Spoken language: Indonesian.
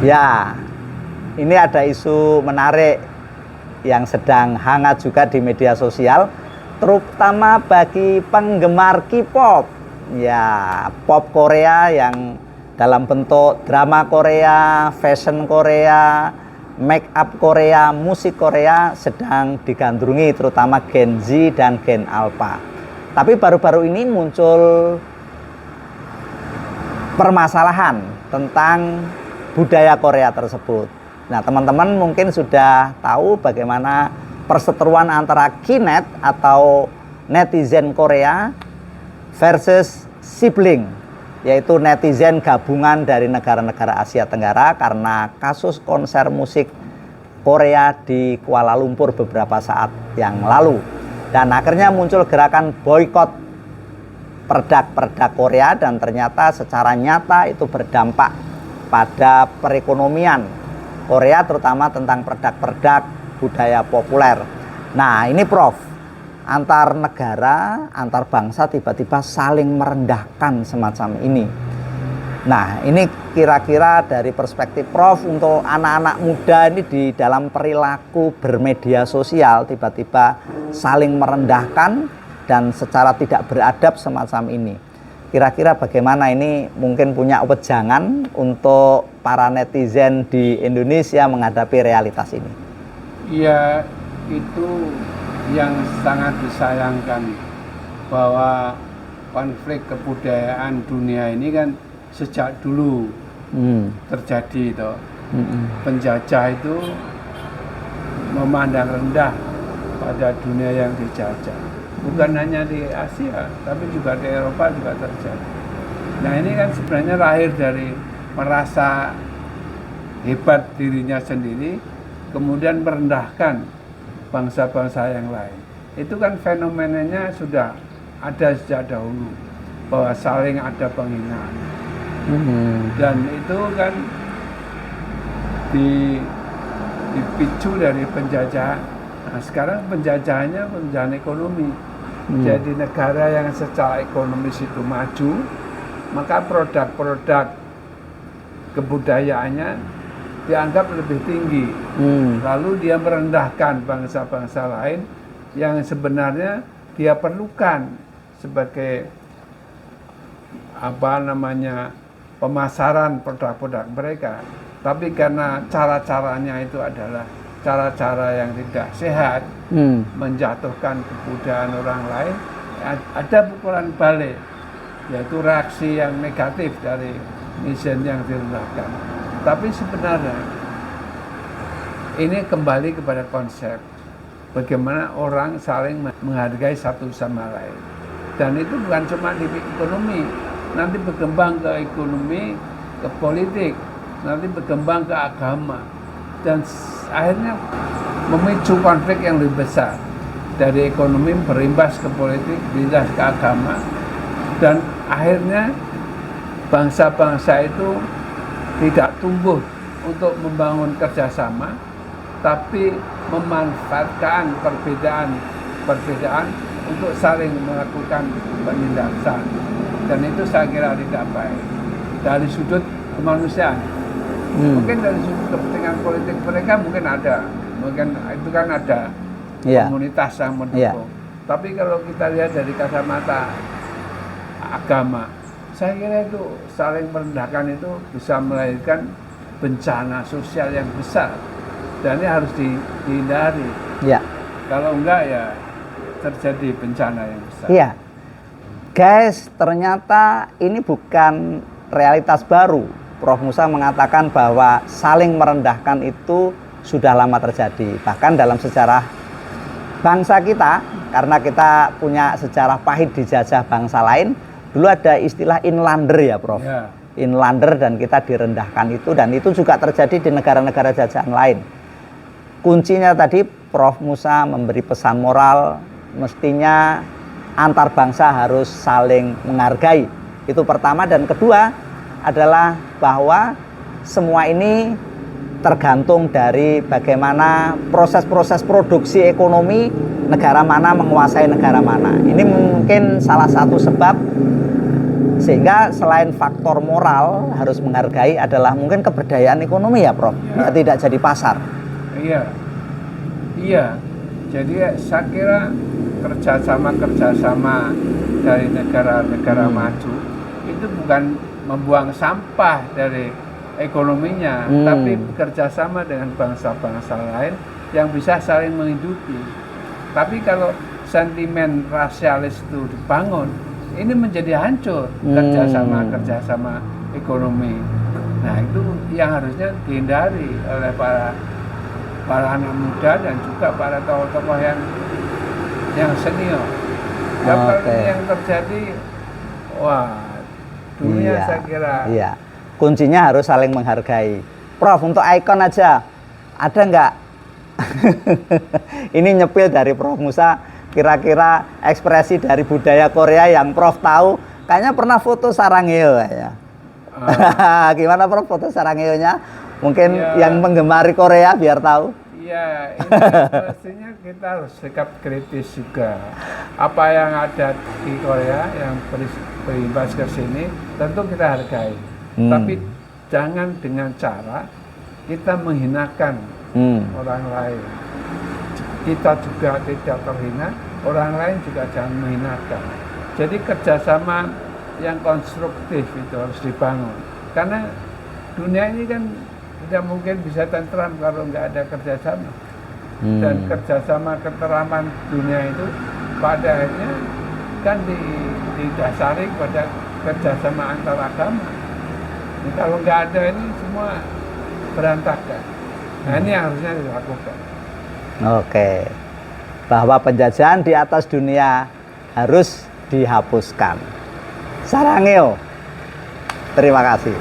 Ya, ini ada isu menarik yang sedang hangat juga di media sosial, terutama bagi penggemar K-pop. Ya, pop Korea yang dalam bentuk drama Korea, fashion Korea, make up Korea, musik Korea sedang digandrungi terutama Gen Z dan Gen Alpha. Tapi baru-baru ini muncul permasalahan tentang budaya Korea tersebut. Nah, teman-teman mungkin sudah tahu bagaimana perseteruan antara Knet atau netizen Korea versus sibling, yaitu netizen gabungan dari negara-negara Asia Tenggara karena kasus konser musik Korea di Kuala Lumpur beberapa saat yang lalu. Dan akhirnya muncul gerakan boykot produk-produk Korea dan ternyata secara nyata itu berdampak pada perekonomian Korea, terutama tentang produk-produk budaya populer. Nah, ini Prof, antar negara, antar bangsa tiba-tiba saling merendahkan semacam ini. Nah, ini kira-kira dari perspektif Prof untuk anak-anak muda ini di dalam perilaku bermedia sosial tiba-tiba saling merendahkan dan secara tidak beradab semacam ini. Kira-kira bagaimana ini mungkin punya wejangan untuk para netizen di Indonesia menghadapi realitas ini? Ya, itu yang sangat disayangkan bahwa konflik kebudayaan dunia ini kan sejak dulu terjadi toh. Penjajah itu memandang rendah pada dunia yang dijajah. Bukan hanya di Asia, tapi juga di Eropa juga terjadi. Nah, ini kan sebenarnya lahir dari merasa hebat dirinya sendiri, kemudian merendahkan bangsa-bangsa yang lain. Itu kan fenomenanya sudah ada sejak dahulu, bahwa saling ada penghinaan. Dan itu kan dipicu dari penjajahan. Nah, sekarang penjajahannya penjajahan ekonomi. Jadi negara yang secara ekonomis itu maju, maka produk-produk kebudayaannya dianggap lebih tinggi. Lalu dia merendahkan bangsa-bangsa lain yang sebenarnya dia perlukan sebagai pemasaran produk-produk mereka. Tapi karena cara-caranya itu adalah cara-cara yang tidak sehat, menjatuhkan kebudayaan orang lain, ada pukulan balik, yaitu reaksi yang negatif dari netizen yang direndahkan. Tapi sebenarnya ini kembali kepada konsep bagaimana orang saling menghargai satu sama lain. Dan itu bukan cuma di ekonomi, nanti berkembang ke ekonomi, ke politik, nanti berkembang ke agama. Dan akhirnya memicu konflik yang lebih besar. Dari ekonomi berimbas ke politik, berimbas ke agama, dan akhirnya bangsa-bangsa itu tidak tumbuh untuk membangun kerjasama, tapi memanfaatkan perbedaan untuk saling melakukan penindasan. Dan itu saya kira tidak baik dari sudut kemanusiaan. Mungkin dari sudut kepentingan politik mereka mungkin itu kan ada komunitas yang mendukung. Tapi kalau kita lihat dari kacamata agama, saya kira itu saling merendahkan itu bisa melahirkan bencana sosial yang besar, dan ini harus dihindari. Kalau enggak ya terjadi bencana yang besar. Guys, ternyata ini bukan realitas baru. Prof. Musa mengatakan bahwa saling merendahkan itu sudah lama terjadi. Bahkan dalam sejarah bangsa kita, karena kita punya sejarah pahit dijajah bangsa lain, dulu ada istilah inlander ya Prof. Inlander, dan kita direndahkan itu, dan itu juga terjadi di negara-negara jajahan lain. Kuncinya tadi Prof. Musa memberi pesan moral, mestinya antar bangsa harus saling menghargai. Itu pertama, dan kedua adalah bahwa semua ini tergantung dari bagaimana proses-proses produksi ekonomi negara mana menguasai negara mana. Ini mungkin salah satu sebab Sehingga selain faktor moral harus menghargai adalah mungkin keberdayaan ekonomi ya Prof. Ya, tidak jadi pasar. Iya, iya. Jadi saya kira kerjasama dari negara-negara maju itu bukan membuang sampah dari ekonominya, tapi bekerjasama dengan bangsa-bangsa lain yang bisa saling menghidupi. Tapi kalau sentimen rasialis itu dibangun, ini menjadi hancur kerjasama ekonomi. Nah itu yang harusnya dihindari oleh para anak muda dan juga para tokoh-tokoh yang senior. Kalau yang terjadi, wah dunia saya kira. Iya. Kuncinya harus saling menghargai. Prof, untuk ikon aja ada nggak? Ini nyepil dari Prof Musa. Kira-kira ekspresi dari budaya Korea yang Prof tahu, kayaknya pernah foto saranghae ya. Gimana Prof foto saranghae-nya? Mungkin yang menggemari Korea biar tahu. Iya, ini pastinya kita harus sikap kritis juga. Apa yang ada di Korea yang berimbas ke sini tentu kita hargai. Tapi jangan dengan cara kita menghinakan orang lain. Kita juga tidak terhina, orang lain juga jangan menghinakan. Jadi kerjasama yang konstruktif itu harus dibangun. Karena dunia ini kan tidak mungkin bisa tentram kalau nggak ada kerjasama. Dan kerjasama keteraman dunia itu pada akhirnya kan didasari pada kerjasama antar agama. Nah, kalau nggak ada ini semua berantakan. Nah ini yang harusnya dilakukan. Oke, bahwa penjajahan di atas dunia harus dihapuskan. Saranghae. Terima kasih.